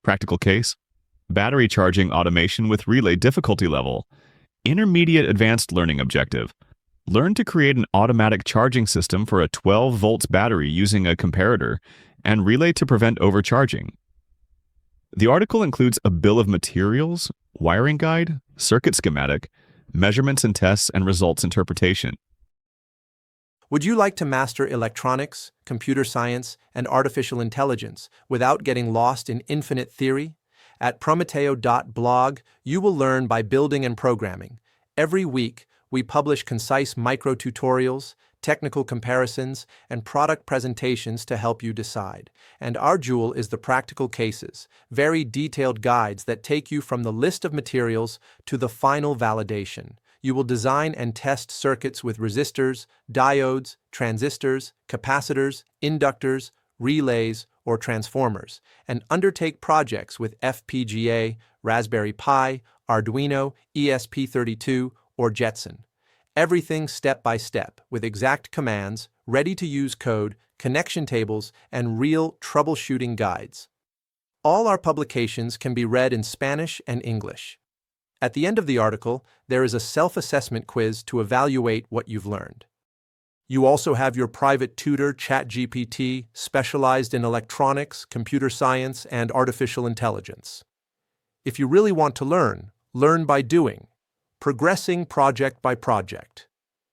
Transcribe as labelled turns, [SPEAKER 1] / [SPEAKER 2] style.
[SPEAKER 1] Practical case: battery charging automation with relay difficulty level. Intermediate advanced learning objective: learn to create an automatic charging system for a 12 volts battery using a comparator and relay to prevent overcharging. The article includes a bill of materials, wiring guide, circuit schematic, measurements and tests, and results interpretation.
[SPEAKER 2] Would you like to master electronics, computer science, and artificial intelligence without getting lost in infinite theory? At prometeo.blog, you will learn by building and programming. Every week, we publish concise micro-tutorials, technical comparisons, and product presentations to help you decide. And our jewel is the practical cases, very detailed guides that take you from the list of materials to the final validation. You will design and test circuits with resistors, diodes, transistors, capacitors, inductors, relays, or transformers, and undertake projects with FPGA, Raspberry Pi, Arduino, ESP32, or Jetson. Everything step by step, with exact commands, ready-to-use code, connection tables, and real troubleshooting guides. All our publications can be read in Spanish and English. At the end of the article, there is a self-assessment quiz to evaluate what you've learned. You also have your private tutor, ChatGPT, specialized in electronics, computer science, and artificial intelligence. If you really want to learn by doing, progressing project by project.